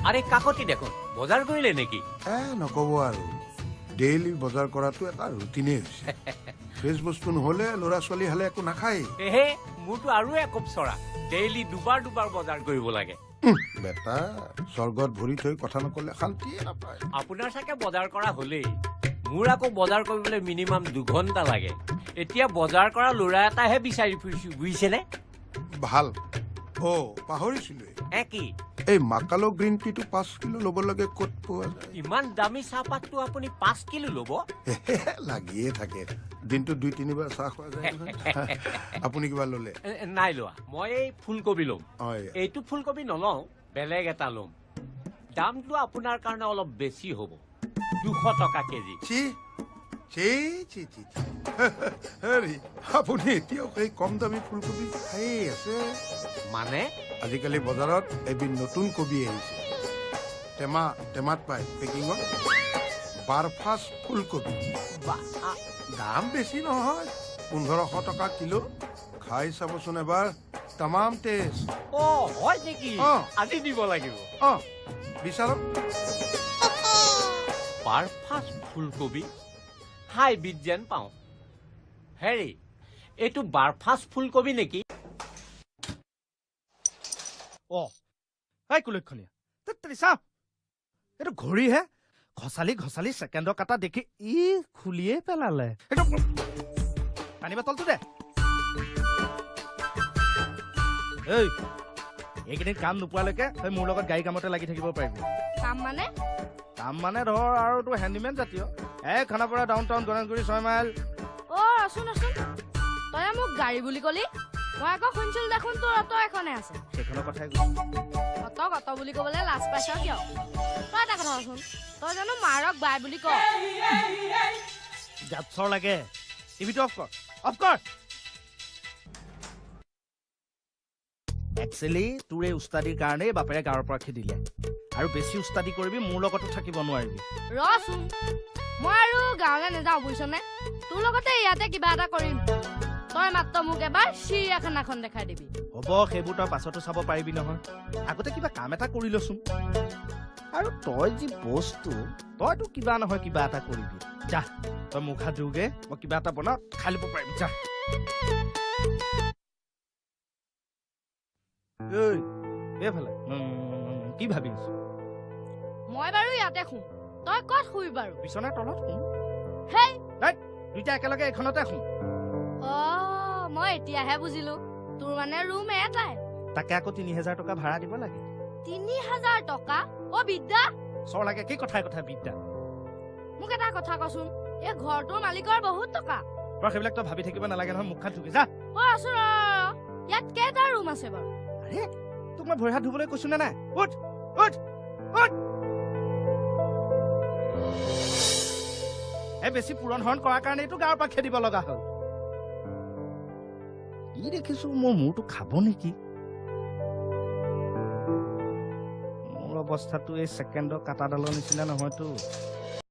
আৰে কাকতি দেখোন বজাৰ কৰিলে নেকি? নকব আৰু ডেইলি বজাৰ কৰাটো এটা ৰুটিনেই হৈছে। ফ্ৰেছ বস্তু নহ'লে ল'ৰা ছোৱালী হালে একো নাখায়। এহে মোৰতো আৰু একপ চৰা ডেইলি দুবাৰ বজাৰ কৰিব লাগে। বেটা স্বৰ্গত ভৰি থৈ কথা নকলে শান্তিয়ে নাপায়। আপোনাৰ চাগে বজাৰ কৰা হলেই, মোৰ আকৌ বজাৰ কৰিবলৈ মিনিমাম 2 ঘণ্টা লাগে। এতিয়া বজাৰ কৰা ল'ৰা এটাহে বিচাৰি ফুৰিছো, বুজিছেনে? ভাল। পাহৰিছিলোৱে। কি এই মাকালো গ্ৰীণ টিটো 5 কিলো ল'ব লাগে, ক'ত পোৱা যায়? ইমান দামী চাহপাতটো আপুনি 5 কিলো ল'ব? লাগিয়ে থাকে, দিনটোত 2-3 বাৰ চাহ খোৱা যায়। আপুনি কিবা ল'লে? নাই লোৱা, মই এই ফুলকবি ল'ম। এইটো ফুলকবি নলওঁ, বেলেগ এটা ল'ম। দামটো আপোনাৰ কাৰণে অলপ বেছি হ'ব, 200 টকা কেজি। হেৰি আপুনি এতিয়াও সেই কম দামী ফুলকবি খায়েই আছে? মানে আজিকালি বজাৰত এবিধ নতুন কবি আহিছে, টেমাত পায় পেকিঙত, বাৰফাছ ফুলকবি। দাম বেছি নহয়, 1500 টকা কিলো। খাই চাবচোন এবাৰ, তামাম টেষ্ট। হয় নেকি? আজি দিব লাগিব। বিচাৰক। বাৰফাছ ফুলকবি হাইব্ৰিড যেন পাওঁ। হেৰি এইটো বাৰফাছ ফুলকবি নেকি? কুলক্ষণীয়া চাও, এইটো ঘড়ীহে। ঘচালি ছেকেণ্ডৰ কাটা দেখি খুলিয়ে পেলালে। পানী বটলটো দে। এইকেইদিন কাম নোপোৱালৈকে তই মোৰ লগত গাড়ী কামতে লাগি থাকিব পাৰিবি। কাম মানে ধৰ আৰু তোৰ হেণ্ডিমেন জাতীয়। Khanapara down town Ganeshguri 6 mile. ৰচোন তই মোক গাড়ী বুলি কলি, মই আকৌ শুনিছিলো দেখোন তোৰ অটো এখনে আছে। সেইখনৰ কথাই অট বুলি কবলৈ লাজ পাইছ কিয়? তই এটা কথা কচোন, তই জানো মাৰক বাই বুলি ক? জাপচৰ লাগে। টিভিটো অফ কৰ। একচুৱেলি তোৰ এই উস্তাদিৰ কাৰণেই বাপেৰে গাঁৱৰ পৰা খেদিলে। আৰু বেছি উস্তাদি কৰিবি, মোৰ লগতো থাকিব নোৱাৰিবি। ৰচোন, মই আৰু গাঁৱলৈ নাযাওঁ, বুজিছনে? তোৰ লগতে ইয়াতে কিবা এটা কৰিম। তই মাত্ৰ মোক এবাৰ চিৰিয়াখানাখন দেখাই দিবি। হ'ব, সেইবোৰ তই পাছতো চাব পাৰিবি নহয়। আগতে কিবা কাম এটা কৰি লচোন। আৰু তই যি বস্তু, তইতো কিবা নহয় কিবা এটা কৰিবি। যা, তই মুখ হাত ধুগে, মই কিবা এটা বনাও, খাই ল'ব পাৰিম। যা। এইফালে কি ভাবি আছো? মই বাৰু ইয়াতে শুম, তই ক'ত শুই বাৰু? বিচনাৰ তলত শুম। হেই, দুইটা একেলগে এইখনতে শুম। মই এতিয়াহে বুজিলো, তোৰ মানে ৰুম এটাই। তাকে আকৌ 3000 টকা ভাড়া দিব লাগে। 3000 টকা? বিদ্যা চৰ লাগে কি কথাই বিদ্যা? মোক এটা কথা কচোন, এই ঘৰটোৰ মালিকৰ বহুত টকা। তই সেইবিলাক তই ভাবি থাকিব নালাগে নহয়, মুখ খাত ধুবি যা। ইয়াত কেইটা ৰুম আছে বাৰু? আৰে তোক মই ভৰি হাত ধুবলৈ কৈছো নে নাই? উঠ। বেছি পূৰণ হৰণ কৰাৰ কাৰণেইটো গাঁৱৰ পৰা খেদিব লগা হ'ল। কি দেখিছো, মোৰ মূৰটো খাব নেকি? মোৰ অৱস্থাটো এই ছেকেণ্ডৰ কাটাডালৰ নিচিনা নহয়তো।